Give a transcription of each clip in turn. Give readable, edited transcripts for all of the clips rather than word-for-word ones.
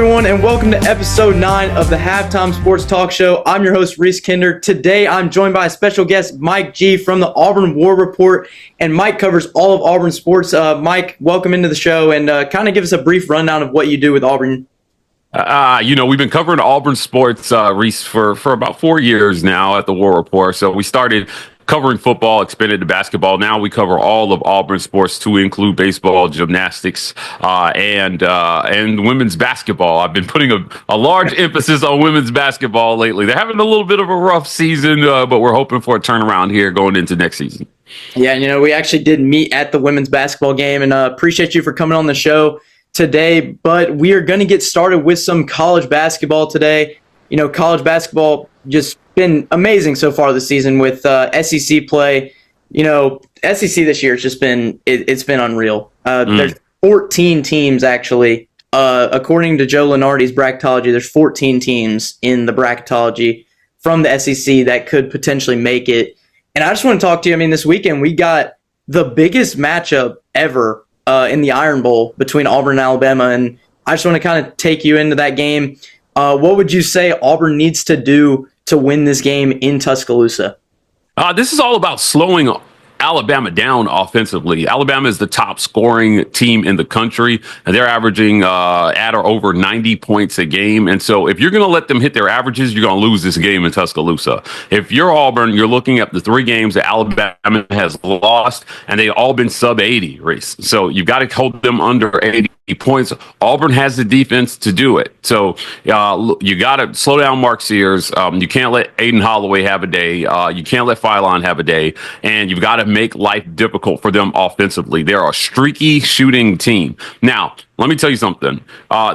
everyone, and welcome to episode 9 of the Halftime Sports Talk Show. I'm your host, Reese Kinder. Today, I'm joined by a special guest, Mike G. from the Auburn War Report, and Mike covers all of Auburn sports. Mike, welcome into the show, and kind of give us a brief rundown of what you do with Auburn. We've been covering Auburn sports, Reese, for about 4 years now at the War Report. So we started covering football, expanded to basketball. Now we cover all of Auburn sports to include baseball, gymnastics, and women's basketball. I've been putting a large emphasis on women's basketball lately. They're having a little bit of a rough season, but we're hoping for a turnaround here going into next season. Yeah, we actually did meet at the women's basketball game, and appreciate you for coming on the show today. But we are going to get started with some college basketball today. College basketball just been amazing so far this season with SEC play. SEC this year has just been it's been unreal. There's 14 teams actually. According to Joe Lunardi's bracketology, there's 14 teams in the bracketology from the SEC that could potentially make it. And I just want to talk to you. This weekend we got the biggest matchup ever in the Iron Bowl between Auburn and Alabama, and I just want to kind of take you into that game. What would you say Auburn needs to do to win this game in Tuscaloosa? This is all about slowing Alabama down offensively. Alabama is the top scoring team in the country, and they're averaging at or over 90 points a game. And so if you're going to let them hit their averages, you're going to lose this game in Tuscaloosa. If you're Auburn, you're looking at the 3 games that Alabama has lost, and they've all been sub 80, Reese. So you've got to hold them under 80 points. Auburn has the defense to do it. So you got to slow down Mark Sears. You can't let Aiden Holloway have a day. You can't let Philon have a day. And you've got to make life difficult for them offensively. They're a streaky shooting team. Now, let me tell you something.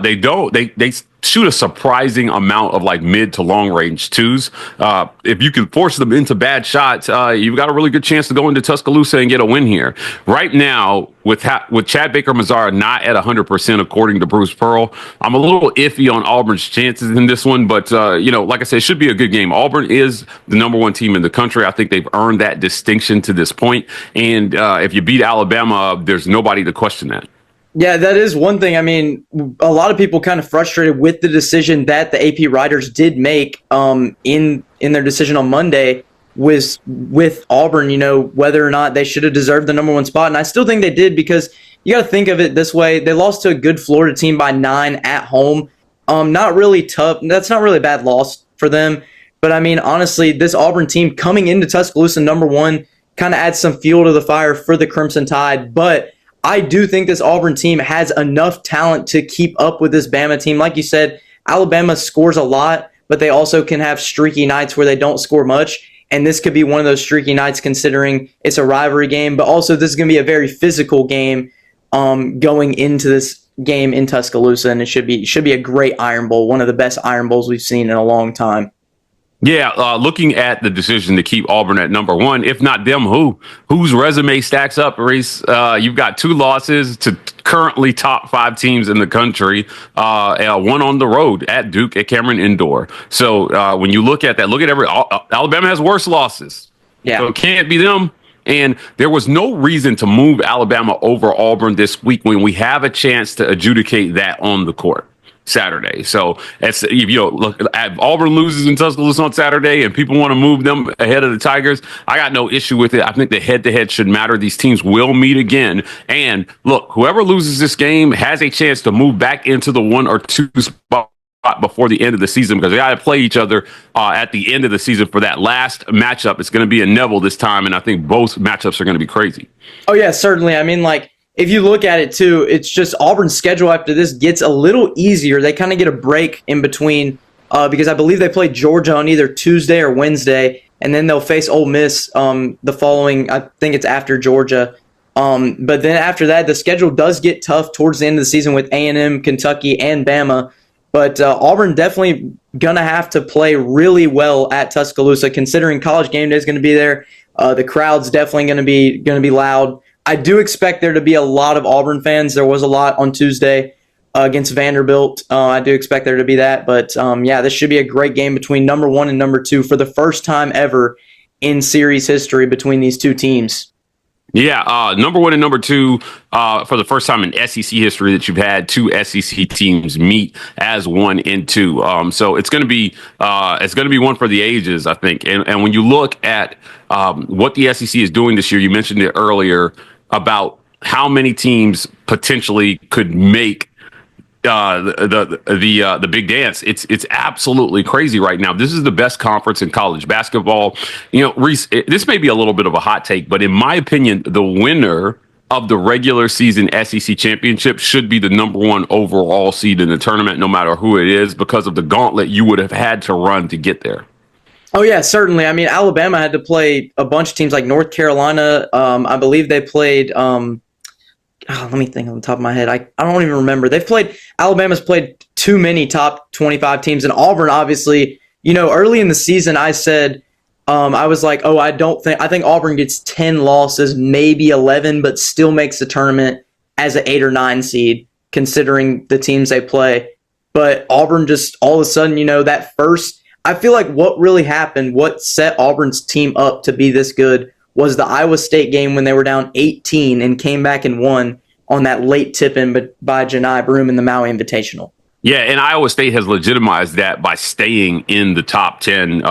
They shoot a surprising amount of like mid to long range twos. If you can force them into bad shots, you've got a really good chance to go into Tuscaloosa and get a win here. Right now, with Chad Baker-Mazara not at 100% according to Bruce Pearl, I'm a little iffy on Auburn's chances in this one. But like I said, it should be a good game. Auburn is the number 1 team in the country. I think they've earned that distinction to this point. And if you beat Alabama, there's nobody to question that. Yeah, that is one thing. A lot of people kind of frustrated with the decision that the AP writers did make in their decision on Monday was with Auburn, whether or not they should have deserved the number 1 spot. And I still think they did, because you got to think of it this way. They lost to a good Florida team by 9 at home. Not really tough. That's not really a bad loss for them. But honestly, this Auburn team coming into Tuscaloosa number 1 kind of adds some fuel to the fire for the Crimson Tide. But I do think this Auburn team has enough talent to keep up with this Bama team. Like you said, Alabama scores a lot, but they also can have streaky nights where they don't score much. And this could be one of those streaky nights, considering it's a rivalry game. But also, this is going to be a very physical game going into this game in Tuscaloosa. And it should be a great Iron Bowl, one of the best Iron Bowls we've seen in a long time. Yeah, looking at the decision to keep Auburn at number 1, if not them, whose resume stacks up, Reese? You've got 2 losses to currently top 5 teams in the country, 1 on the road at Duke at Cameron Indoor. So when you look at that, Alabama has worse losses. Yeah, so it can't be them. And there was no reason to move Alabama over Auburn this week when we have a chance to adjudicate that on the court Saturday. So look, Auburn loses in Tuscaloosa on Saturday and people want to move them ahead of the Tigers. I got no issue with it. I think the head-to-head should matter. These teams will meet again. And look, whoever loses this game has a chance to move back into the 1 or 2 spot before the end of the season, because they got to play each other at the end of the season for that last matchup. It's going to be in Neville this time, and I think both matchups are going to be crazy. Oh, yeah, certainly. If you look at it, too, it's just Auburn's schedule after this gets a little easier. They kind of get a break in between because I believe they play Georgia on either Tuesday or Wednesday, and then they'll face Ole Miss the following, I think it's after Georgia. But then after that, the schedule does get tough towards the end of the season with A&M, Kentucky, and Bama. But Auburn definitely going to have to play really well at Tuscaloosa, considering College Game Day is going to be there. The crowd's definitely going to be loud. I do expect there to be a lot of Auburn fans. There was a lot on Tuesday against Vanderbilt. I do expect there to be that. But, this should be a great game between number 1 and number 2 for the first time ever in series history between these 2 teams. Yeah, number one and number two for the first time in SEC history that you've had two SEC teams meet as 1 and 2. So it's going to be one for the ages, I think. And when you look at what the SEC is doing this year, you mentioned it earlier about how many teams potentially could make the big dance. It's absolutely crazy right now. This is the best conference in college basketball. You know, Reese, this may be a little bit of a hot take, but in my opinion, the winner of the regular season SEC championship should be the number one overall seed in the tournament, no matter who it is, because of the gauntlet you would have had to run to get there. Oh yeah, certainly. I mean, Alabama had to play a bunch of teams like North Carolina. I believe they played. Let me think on the top of my head. I don't even remember. Alabama's played too many top 25 teams, and Auburn obviously. Early in the season, I said I was like, oh, I think Auburn gets 10 losses, maybe 11, but still makes the tournament as an 8 or 9 seed, considering the teams they play. But Auburn just all of a sudden, I feel like what really happened, what set Auburn's team up to be this good was the Iowa State game when they were down 18 and came back and won on that late tip-in by Janai Broome in the Maui Invitational. Yeah, and Iowa State has legitimized that by staying in the top 10,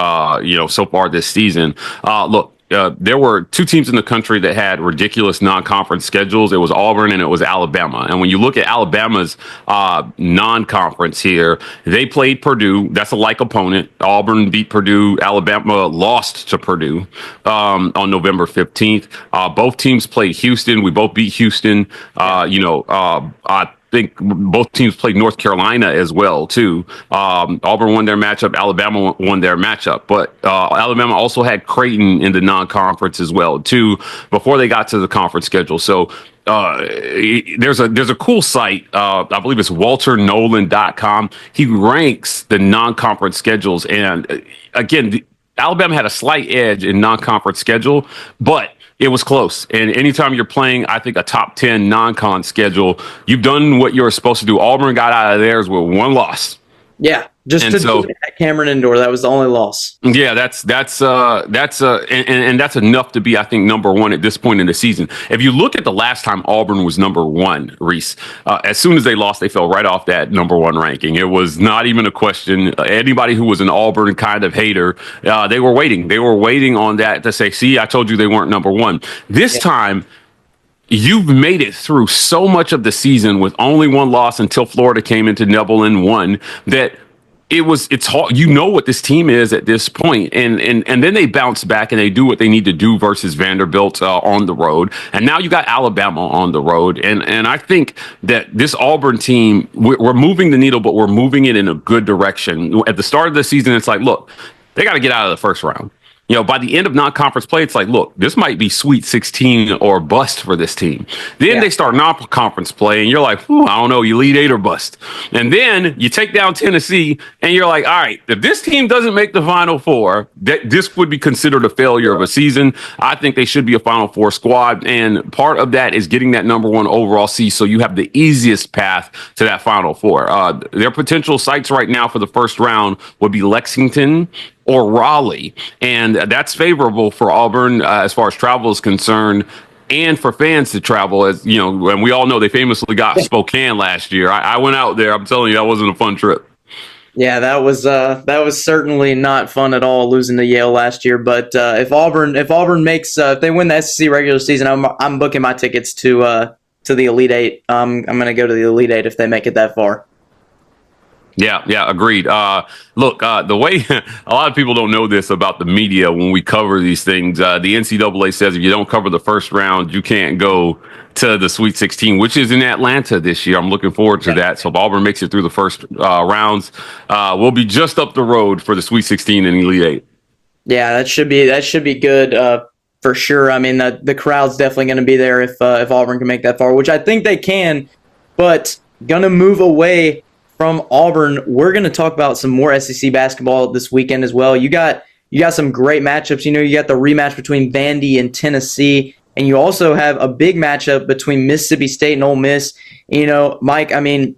so far this season. Look, there were two teams in the country that had ridiculous non-conference schedules. It was Auburn and it was Alabama. And when you look at Alabama's non-conference here, they played Purdue. That's a like opponent. Auburn beat Purdue. Alabama lost to Purdue on November 15th. Both teams played Houston. We both beat Houston. I think both teams played North Carolina as well, too. Auburn won their matchup. Alabama won their matchup. But Alabama also had Creighton in the non-conference as well, too, before they got to the conference schedule. So there's a cool site. I believe it's walternolan.com. He ranks the non-conference schedules. And again, Alabama had a slight edge in non-conference schedule, but it was close. And anytime you're playing, I think, a top 10 non-con schedule, you've done what you're supposed to do. Auburn got out of theirs with one loss. Yeah, just at Cameron Indoor. That was the only loss. Yeah, that's enough to be, I think, number one at this point in the season. If you look at the last time Auburn was number one, Reese, as soon as they lost, they fell right off that number one ranking. It was not even a question. Anybody who was an Auburn kind of hater, they were waiting. They were waiting on that to say, "See, I told you they weren't number one." This time, you've made it through so much of the season with only one loss until Florida came into Nebel and won that it's hard. You know what this team is at this point. And then they bounce back and they do what they need to do versus Vanderbilt on the road. And now you got Alabama on the road. And I think that this Auburn team, we're moving the needle, but we're moving it in a good direction. At the start of the season, it's like, look, they got to get out of the first round. By the end of non-conference play, it's like, look, this might be Sweet 16 or bust for this team. Then they start non-conference play, and you're like, I don't know, Elite Eight or bust. And then you take down Tennessee, and you're like, all right, if this team doesn't make the Final Four, this would be considered a failure of a season. I think they should be a Final Four squad, and part of that is getting that number one overall seed, so you have the easiest path to that Final Four. Their potential sites right now for the first round would be Lexington or Raleigh, and that's favorable for Auburn as far as travel is concerned, and for fans to travel. As you know, and we all know they famously got Spokane last year. I went out there. I'm telling you, that wasn't a fun trip. Yeah, that was certainly not fun at all, losing to Yale last year. But if Auburn makes if they win the SEC regular season, I'm booking my tickets to the Elite Eight. I'm going to go to the Elite Eight if they make it that far. Yeah, agreed. Look, the way a lot of people don't know this about the media when we cover these things, the NCAA says if you don't cover the first round, you can't go to the Sweet 16, which is in Atlanta this year. I'm looking forward to that. So if Auburn makes it through the first rounds, we'll be just up the road for the Sweet 16 and Elite Eight. Yeah, that should be good for sure. I mean, the crowd's definitely going to be there if Auburn can make that far, which I think they can. But gonna move away from Auburn, we're going to talk about some more SEC basketball this weekend as well. You got some great matchups. You got the rematch between Vandy and Tennessee, and you also have a big matchup between Mississippi State and Ole Miss. Mike, I mean,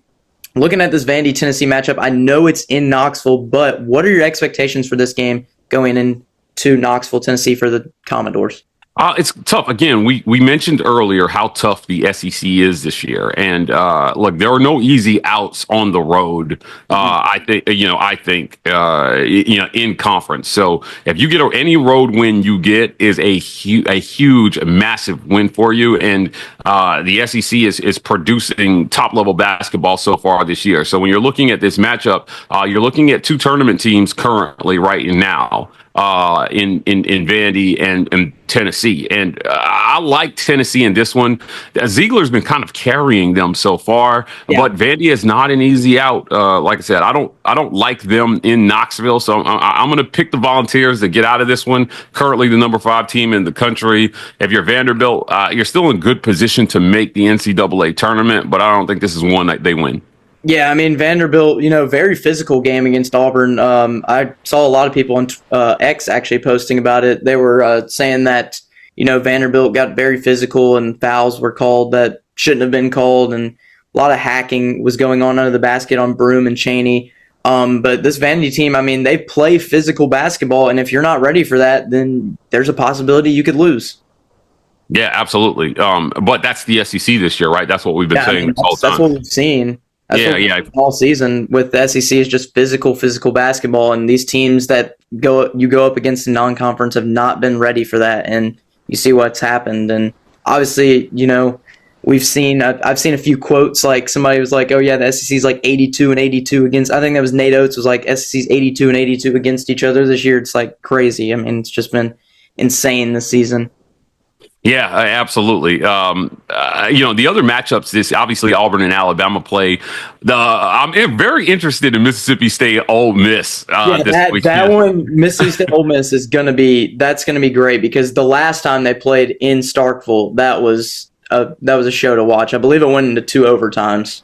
looking at this Vandy-Tennessee matchup, I know it's in Knoxville, but what are your expectations for this game going into Knoxville, Tennessee for the Commodores? It's tough. Again, we mentioned earlier how tough the SEC is this year, and look, there are no easy outs on the road. I think in conference. So if you get any road win you get is a huge, massive win for you, and the SEC is producing top level basketball so far this year. So when you're looking at this matchup, you're looking at two tournament teams currently right now. In Vandy and Tennessee. And I like Tennessee in this one. Ziegler's been kind of carrying them so far, but Vandy is not an easy out. Like I said, I don't like them in Knoxville, so I'm going to pick the Volunteers to get out of this one. Currently the number 5 team in the country. If you're Vanderbilt, you're still in good position to make the NCAA tournament, but I don't think this is one that they win. Yeah, I mean, Vanderbilt, very physical game against Auburn. I saw a lot of people on X actually posting about it. They were saying that, Vanderbilt got very physical and fouls were called that shouldn't have been called, and a lot of hacking was going on under the basket on Broome and Chaney. But this Vandy team, I mean, they play physical basketball, and if you're not ready for that, then there's a possibility you could lose. Yeah, absolutely. But that's the SEC this year, right? That's what we've been saying this whole time. That's what we've seen. All season with the SEC is just physical basketball, and these teams that you go up against in non-conference have not been ready for that, and you see what's happened. And obviously, I've seen a few quotes, like somebody was like, "Oh yeah, the SEC is like 82-82 against." I think that was Nate Oates was like, "SEC's 82-82 against each other this year." It's like crazy. I mean, it's just been insane this season. Yeah, absolutely. The other matchups, this obviously Auburn and Alabama play. I'm very interested in Mississippi State Ole Miss. That one, Mississippi State Ole Miss is gonna be great, because the last time they played in Starkville, that was a show to watch. I believe it went into 2 overtimes.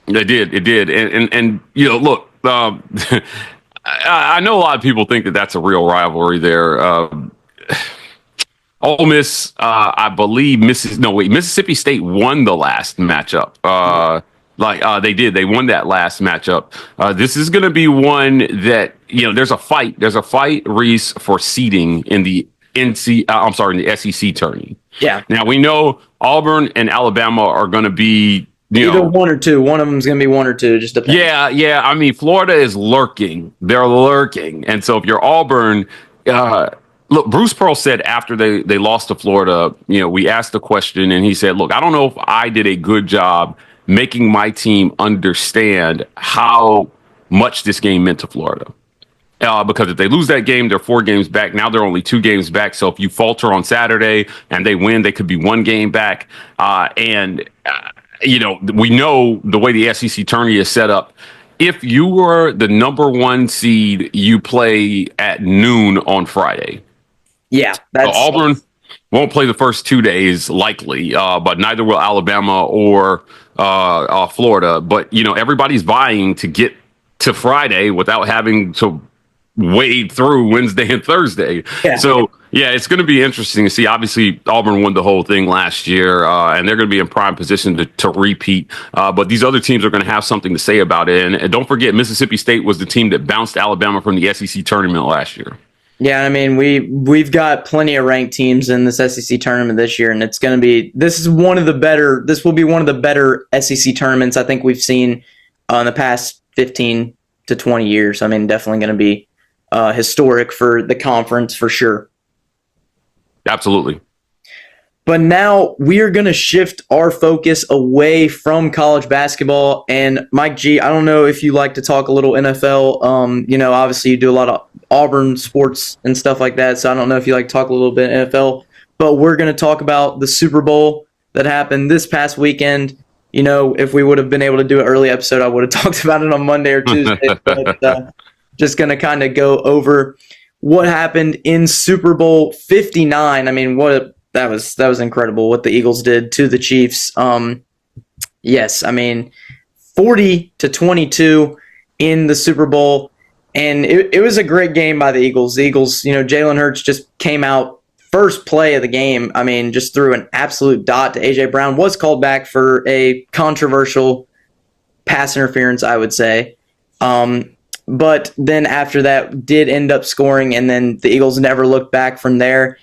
It did, and look, I know a lot of people think that that's a real rivalry there. Ole Miss, I believe Mississippi State won the last matchup. They did. They won that last matchup. This is going to be one that, there's a fight. There's a fight, Reese, for seeding in the in the SEC tourney. Yeah. Now we know Auburn and Alabama are going to be either one or two. One of them is going to be 1 or 2. Just depends. Yeah. I mean, Florida is lurking. They're lurking, and so if you're Auburn. Look, Bruce Pearl said after they lost to Florida, we asked the question, and he said, look, I don't know if I did a good job making my team understand how much this game meant to Florida. Because if they lose that game, they're 4 games back. Now they're only 2 games back. So if you falter on Saturday and they win, they could be 1 game back. We know the way the SEC tourney is set up. If you were the number 1 seed, you play at noon on Friday. Yeah, so Auburn won't play the first 2 days, likely, but neither will Alabama or Florida. But everybody's vying to get to Friday without having to wade through Wednesday and Thursday. Yeah. So it's going to be interesting to see. Obviously, Auburn won the whole thing last year, and they're going to be in prime position to repeat. But these other teams are going to have something to say about it. And don't forget, Mississippi State was the team that bounced Alabama from the SEC tournament last year. Yeah, I mean, we've got plenty of ranked teams in this SEC tournament this year, and this will be one of the better SEC tournaments I think we've seen in the past 15 to 20 years. I mean, definitely going to be historic for the conference for sure. Absolutely. But now we are going to shift our focus away from college basketball. And Mike G, I don't know if you like to talk a little NFL. Obviously you do a lot of Auburn sports and stuff like that. So I don't know if you like to talk a little bit NFL. But we're going to talk about the Super Bowl that happened this past weekend. If we would have been able to do an early episode, I would have talked about it on Monday or Tuesday. But just going to kind of go over what happened in Super Bowl 59. I mean, that was incredible what the Eagles did to the Chiefs. Yes, I mean, 40-22 in the Super Bowl, and it was a great game by the Eagles. The Eagles, Jalen Hurts just came out first play of the game. I mean, just threw an absolute dot to A.J. Brown. Was called back for a controversial pass interference, I would say. But then after that, did end up scoring, and then the Eagles never looked back from there.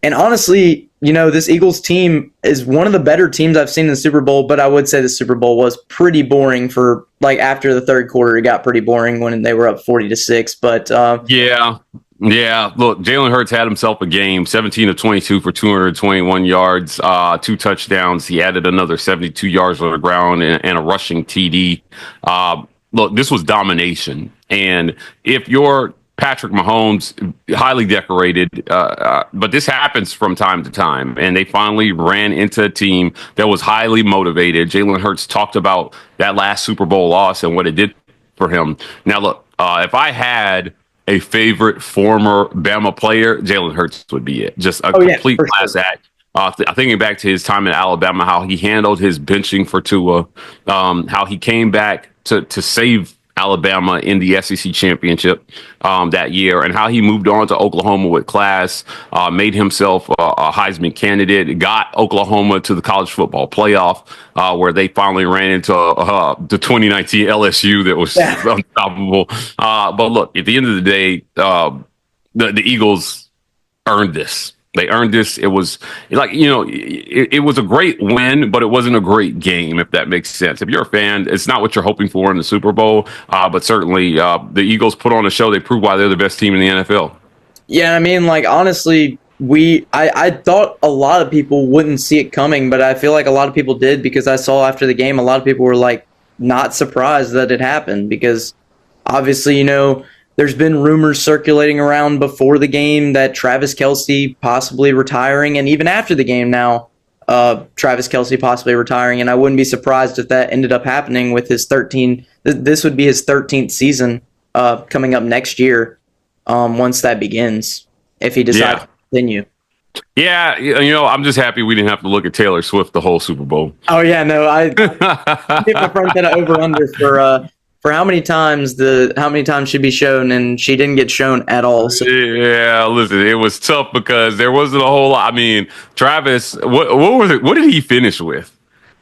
And honestly, this Eagles team is one of the better teams I've seen in the Super Bowl, but I would say the Super Bowl was pretty boring for like after the third quarter. It got pretty boring when they were up 40-6. But Yeah. Yeah. Look, Jalen Hurts had himself a game, 17 of 22 for 221 yards, 2 touchdowns. He added another 72 yards on the ground and a rushing TD. Look, this was domination. And if you're Patrick Mahomes, highly decorated, but this happens from time to time. And they finally ran into a team that was highly motivated. Jalen Hurts talked about that last Super Bowl loss and what it did for him. Now, look, if I had a favorite former Bama player, Jalen Hurts would be it. Just a complete class act. Thinking back to his time in Alabama, how he handled his benching for Tua, how he came back to save Alabama in the SEC championship that year, and how he moved on to Oklahoma with class, made himself a Heisman candidate, got Oklahoma to the college football playoff, where they finally ran into the 2019 LSU that was unstoppable. But look, at the end of the day, the Eagles earned this. They earned this. It was like, it was a great win, but it wasn't a great game, if that makes sense. If you're a fan, it's not what you're hoping for in the Super Bowl, but certainly the Eagles put on a show. They proved why they're the best team in the NFL. Yeah, I mean, like, honestly, I thought a lot of people wouldn't see it coming, but I feel like a lot of people did, because I saw after the game, a lot of people were like not surprised that it happened, because obviously, there's been rumors circulating around before the game that Travis Kelce possibly retiring, and even after the game now, Travis Kelce possibly retiring, and I wouldn't be surprised if that ended up happening with his 13. This would be his 13th season coming up next year once that begins, if he decides to continue. Yeah, I'm just happy we didn't have to look at Taylor Swift the whole Super Bowl. Oh, yeah, no, I give my friend that over-under for how many times should be shown, and she didn't get shown at all. So. Yeah, listen, it was tough because there wasn't a whole lot. I mean, Travis, what was it? What did he finish with?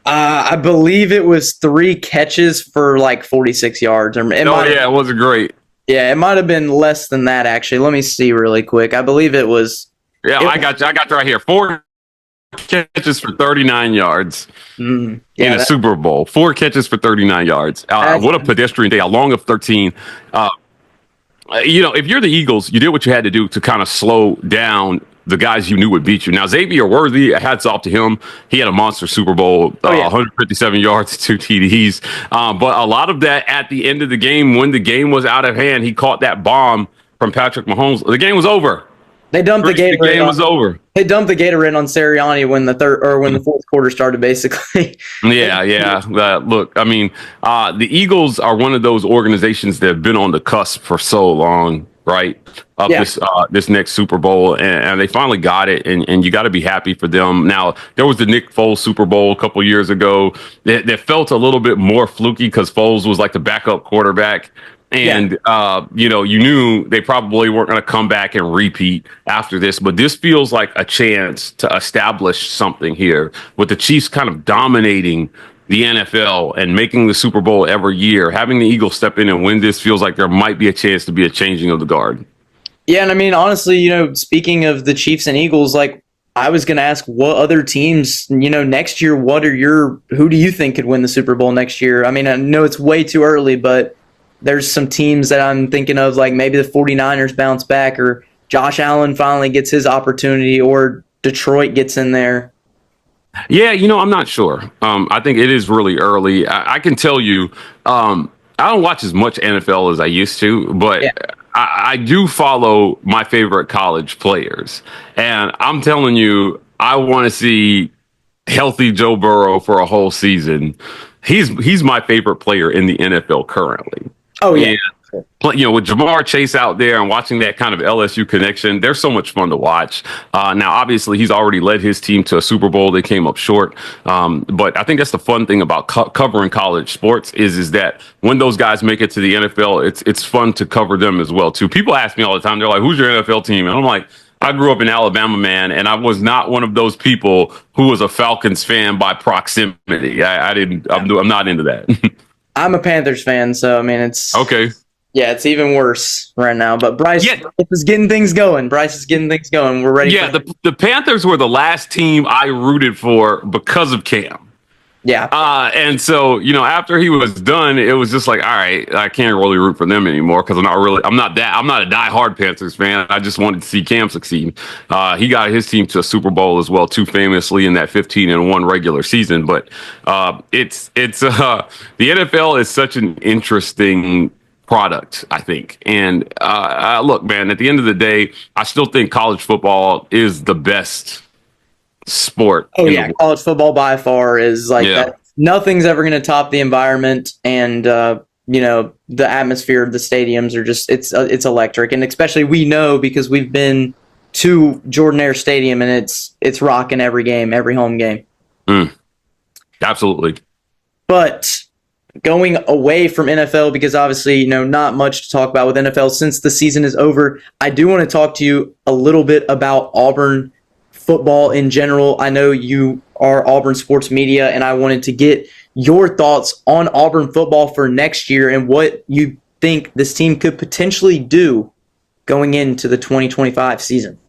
I believe it was 3 catches for like 46 yards. It wasn't great. Yeah, it might have been less than that, actually. Let me see really quick. I believe it was. Yeah, I got you right here. 4 catches for 39 yards in a Super Bowl. 4 catches for 39 yards. What a pedestrian day. A long of 13. If you're the Eagles, you did what you had to do to kind of slow down the guys you knew would beat you. Now, Xavier Worthy, hats off to him. He had a monster Super Bowl, 157 yards, 2 TDs. But a lot of that at the end of the game, when the game was out of hand, he caught that bomb from Patrick Mahomes. The game was over. They dumped the Gatorade. The game was over. They dumped the Gatorade on Sirianni when the fourth quarter started, basically. Yeah. Look, I mean, the Eagles are one of those organizations that have been on the cusp for so long, right? Of this next Super Bowl, and they finally got it, and you got to be happy for them. Now, there was the Nick Foles Super Bowl a couple years ago that felt a little bit more fluky because Foles was like the backup quarterback. And, you knew they probably weren't going to come back and repeat after this. But this feels like a chance to establish something here with the Chiefs kind of dominating the NFL and making the Super Bowl every year. Having the Eagles step in and win this feels like there might be a chance to be a changing of the guard. Yeah, and I mean, honestly, speaking of the Chiefs and Eagles, like, I was going to ask what other teams, next year, who do you think could win the Super Bowl next year? I mean, I know it's way too early, but there's some teams that I'm thinking of, like maybe the 49ers bounce back, or Josh Allen finally gets his opportunity, or Detroit gets in there. Yeah, I'm not sure. I think it is really early. I can tell you, I don't watch as much NFL as I used to, but I do follow my favorite college players. And I'm telling you, I want to see healthy Joe Burrow for a whole season. He's my favorite player in the NFL currently. Oh, yeah. And, with Jamar Chase out there and watching that kind of LSU connection, they're so much fun to watch. Now, obviously, he's already led his team to a Super Bowl. They came up short. But I think that's the fun thing about covering college sports is that when those guys make it to the NFL, it's fun to cover them as well, too. People ask me all the time, they're like, who's your NFL team? And I'm like, I grew up in Alabama, man, and I was not one of those people who was a Falcons fan by proximity. I'm not into that. I'm a Panthers fan, so I mean, it's okay. Yeah, it's even worse right now. But Bryce Yeah, is getting things going. Bryce is getting things going. We're ready yeah. for The Panthers were the last team I rooted for because of Cam. yeah. And so, after he was done, it was just like, all right, I can't really root for them anymore because I'm not a diehard Panthers fan. I just wanted to see Cam succeed. He got his team to a Super Bowl as well, too, famously in that 15-1 regular season. But it's the NFL is such an interesting product, I think. And look, man, at the end of the day, I still think college football is the best sport Oh in the yeah, world. college football by far is like Yeah. that. Nothing's ever going to top the environment and the atmosphere of the stadiums are just it's electric, and especially we know because we've been to Jordan Air Stadium and it's rocking every game, every home game. Mm, absolutely. But going away from NFL, because obviously, not much to talk about with NFL since the season is over, I do want to talk to you a little bit about Auburn football in general. I know you are Auburn sports media, and I wanted to get your thoughts on Auburn football for next year and what you think this team could potentially do going into the 2025 season.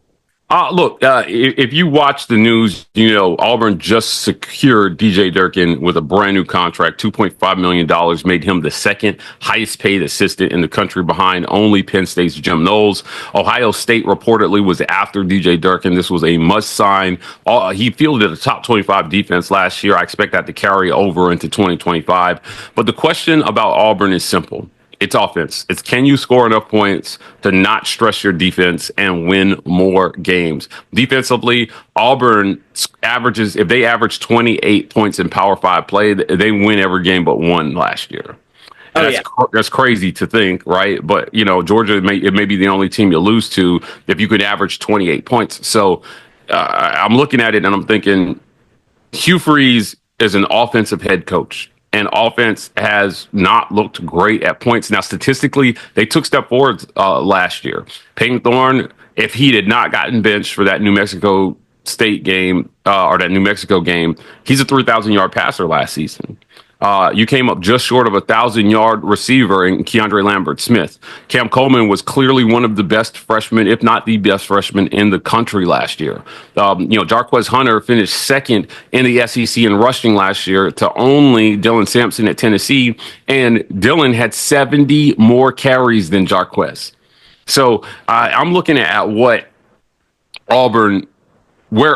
Look, if you watch the news, Auburn just secured DJ Durkin with a brand new contract. $2.5 million made him the second highest paid assistant in the country behind only Penn State's Jim Knowles. Ohio State reportedly was after DJ Durkin. This was a must sign. He fielded a top 25 defense last year. I expect that to carry over into 2025. But the question about Auburn is simple. It's offense. It's can you score enough points to not stress your defense and win more games? Defensively, Auburn averages, if they average 28 points in Power 5 play, they win every game but one last year. And that's crazy to think, right? But, Georgia, it may be the only team you lose to if you could average 28 points. So I'm looking at it and I'm thinking Hugh Freeze is an offensive head coach. And offense has not looked great at points. Now, statistically, they took step forward last year. Peyton Thorne, if he had not gotten benched for that New Mexico State game or that New Mexico game, he's a 3,000-yard passer last season. You came up just short of 1,000-yard receiver in Keandre Lambert-Smith. Cam Coleman was clearly one of the best freshmen, if not the best freshman in the country last year. Jarquez Hunter finished second in the SEC in rushing last year to only Dylan Sampson at Tennessee, and Dylan had 70 more carries than Jarquez. So I'm looking at where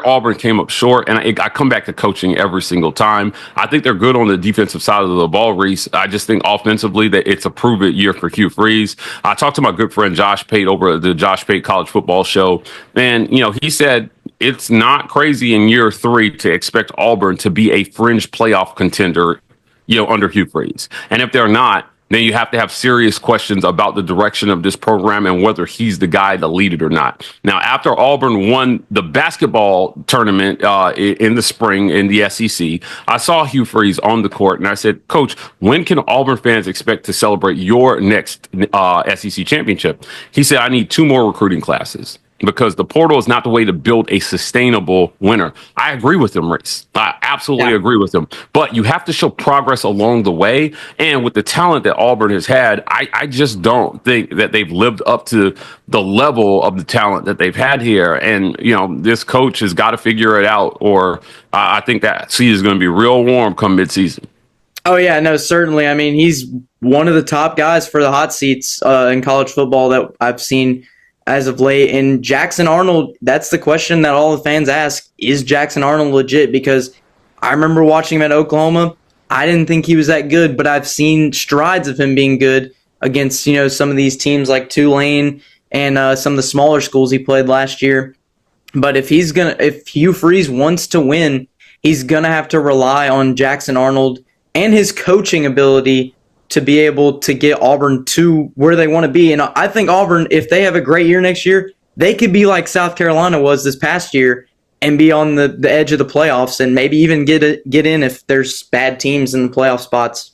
Auburn came up short, and I come back to coaching every single time. I think they're good on the defensive side of the ball, Reese. I just think offensively that it's a prove-it year for Hugh Freeze. I talked to my good friend Josh Pate over at the Josh Pate College Football Show, and he said it's not crazy in year 3 to expect Auburn to be a fringe playoff contender, under Hugh Freeze. And if they're not, then you have to have serious questions about the direction of this program and whether he's the guy to lead it or not. Now, after Auburn won the basketball tournament in the spring in the SEC, I saw Hugh Freeze on the court and I said, Coach, when can Auburn fans expect to celebrate your next SEC championship? He said, I need 2 more recruiting classes, because the portal is not the way to build a sustainable winner. I agree with him, Reese. I absolutely agree with him. But you have to show progress along the way. And with the talent that Auburn has had, I just don't think that they've lived up to the level of the talent that they've had here. And, this coach has got to figure it out, or I think that seat is going to be real warm come midseason. Oh, yeah, no, certainly. I mean, he's one of the top guys for the hot seats in college football that I've seen as of late. And Jackson Arnold, that's the question that all the fans ask. Is Jackson Arnold legit? Because I remember watching him at Oklahoma. I didn't think he was that good, but I've seen strides of him being good against, some of these teams like Tulane and some of the smaller schools he played last year. But if Hugh Freeze wants to win, he's going to have to rely on Jackson Arnold and his coaching ability to be able to get Auburn to where they want to be. And I think Auburn, if they have a great year next year, they could be like South Carolina was this past year and be on the edge of the playoffs and maybe even get in if there's bad teams in the playoff spots.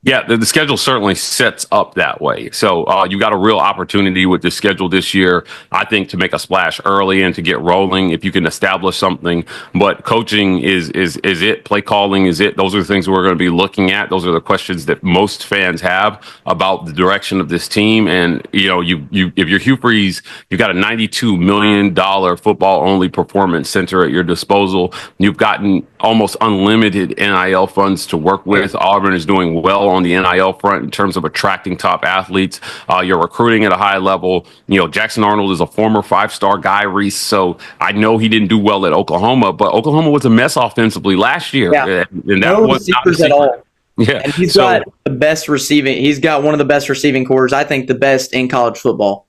Yeah, the schedule certainly sets up that way. So you got a real opportunity with the schedule this year, I think, to make a splash early and to get rolling if you can establish something. But coaching is it. Play calling is it. Those are the things we're going to be looking at. Those are the questions that most fans have about the direction of this team. And you if you're Hugh Freeze, you've got a $92 million football only performance center at your disposal. You've gotten almost unlimited NIL funds to work with. Auburn is doing well on the NIL front in terms of attracting top athletes. You're recruiting at a high level. Jackson Arnold is a former 5-star guy, Reese. So I know he didn't do well at Oklahoma, but Oklahoma was a mess offensively last year. Yeah. And that No was not a receivers at secret. all. Yeah. And he's got the best receiving. He's got one of the best receiving cores, I think the best in college football.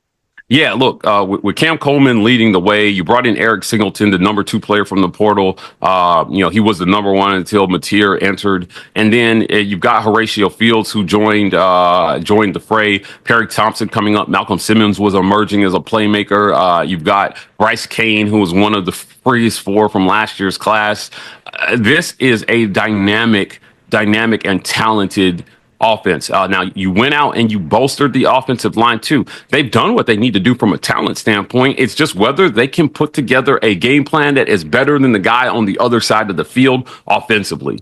Yeah, look, with Cam Coleman leading the way, you brought in Eric Singleton, the #2 player from the portal. He was the #1 until Mateer entered. And then you've got Horatio Fields, who joined the fray. Perry Thompson coming up. Malcolm Simmons was emerging as a playmaker. You've got Bryce Kane, who was one of the freest 4 from last year's class. This is a dynamic and talented offense. Now, you went out and you bolstered the offensive line, too. They've done what they need to do from a talent standpoint. It's just whether they can put together a game plan that is better than the guy on the other side of the field offensively.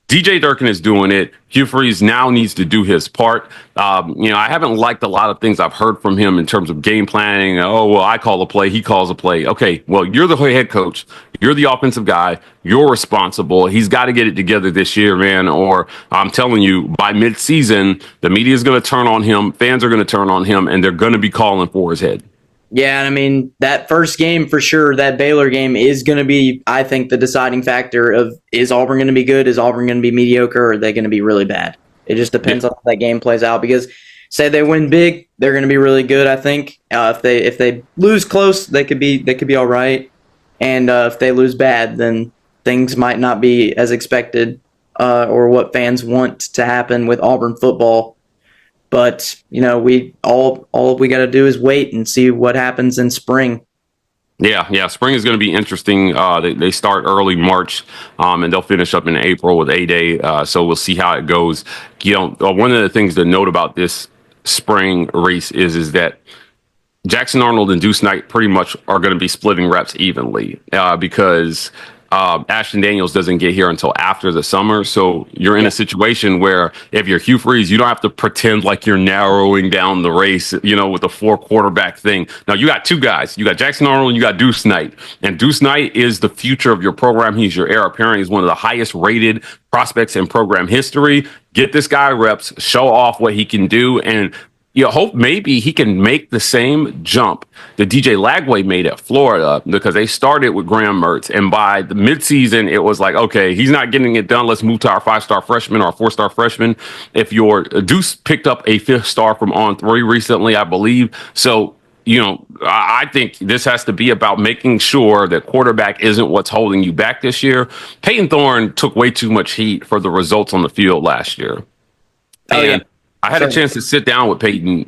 DJ Durkin is doing it. Hugh Freeze now needs to do his part. I haven't liked a lot of things I've heard from him in terms of game planning. Oh, well, I call a play. He calls a play. Okay, well, you're the head coach. You're the offensive guy. You're responsible. He's got to get it together this year, man. Or I'm telling you, by midseason, the media is going to turn on him. Fans are going to turn on him, and they're going to be calling for his head. Yeah, I mean, that first game for sure, that Baylor game is going to be, I think, the deciding factor of, is Auburn going to be good? Is Auburn going to be mediocre? Or are they going to be really bad? It just depends on how that game plays out, because say they win big, they're going to be really good, I think. If they lose close, they could be all right. And if they lose bad, then things might not be as expected or what fans want to happen with Auburn football. But, we all we got to do is wait and see what happens in spring. Yeah. Spring is going to be interesting. They start early March, and they'll finish up in April with A-Day. So we'll see how it goes. One of the things to note about this spring race is that Jackson Arnold and Deuce Knight pretty much are going to be splitting reps evenly because Ashton Daniels doesn't get here until after the summer. So you're in a situation where if you're Hugh Freeze, you don't have to pretend like you're narrowing down the race, with the 4-quarterback thing. Now, you got 2 guys. You got Jackson Arnold and you got Deuce Knight. And Deuce Knight is the future of your program. He's your heir apparent. He's one of the highest rated prospects in program history. Get this guy reps, show off what he can do, and hope maybe he can make the same jump that DJ Lagway made at Florida, because they started with Graham Mertz. And by the midseason, it was like, okay, he's not getting it done. Let's move to our 5-star freshman or our 4-star freshman. If your Deuce picked up a 5th star from On3 recently, I believe. So, I think this has to be about making sure that quarterback isn't what's holding you back this year. Peyton Thorne took way too much heat for the results on the field last year. And I had a chance to sit down with Peyton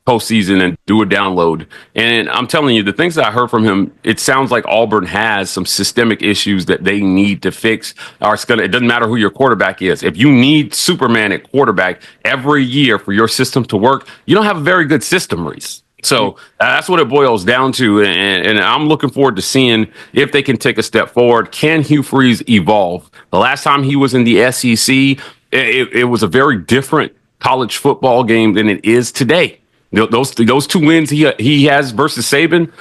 postseason and do a download. And I'm telling you, the things that I heard from him, it sounds like Auburn has some systemic issues that they need to fix. It doesn't matter who your quarterback is. If you need Superman at quarterback every year for your system to work, you don't have a very good system, Reese. So that's what it boils down to. And I'm looking forward to seeing if they can take a step forward. Can Hugh Freeze evolve? The last time he was in the SEC, it was a very different college football game than it is today. Those 2 wins he has versus Saban,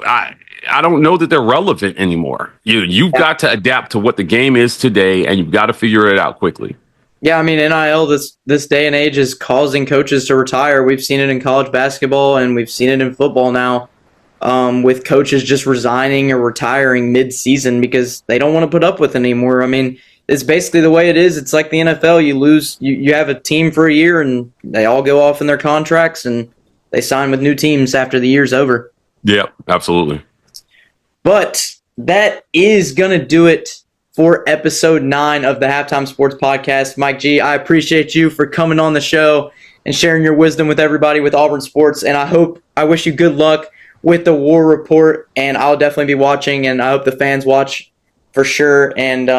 I don't know that they're relevant anymore. You've got to adapt to what the game is today, and you've got to figure it out quickly. Yeah, I mean, NIL this day and age is causing coaches to retire. We've seen it in college basketball, and we've seen it in football now, with coaches just resigning or retiring mid-season because they don't want to put up with it anymore. I mean, it's basically the way it is. It's like the NFL. You have a team for a year, and they all go off in their contracts, and they sign with new teams after the year's over. Yeah, absolutely. But that is going to do it for episode 9 of the Halftime Sports Podcast. Mike G, I appreciate you for coming on the show and sharing your wisdom with everybody with Auburn sports. And I wish you good luck with the War Report, and I'll definitely be watching, and I hope the fans watch for sure. And,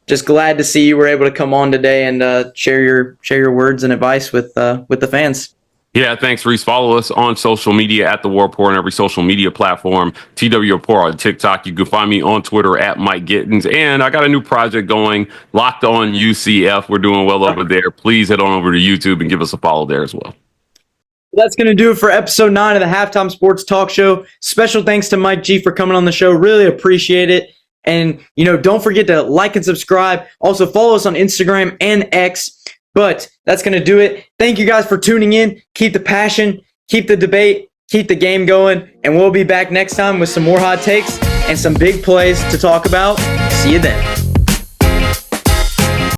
just glad to see you were able to come on today and share your words and advice with the fans. Yeah, thanks, Reese. Follow us on social media at The War Report on every social media platform. TW Report on TikTok. You can find me on Twitter at Mike Gittins. And I got a new project going, Locked On UCF. We're doing well over there. Please head on over to YouTube and give us a follow there as well. That's going to do it for episode 9 of the Halftime Sports Talk Show. Special thanks to Mike G for coming on the show. Really appreciate it. And, don't forget to like and subscribe. Also, follow us on Instagram and X. But that's going to do it. Thank you guys for tuning in. Keep the passion, keep the debate, keep the game going. And we'll be back next time with some more hot takes and some big plays to talk about. See you then.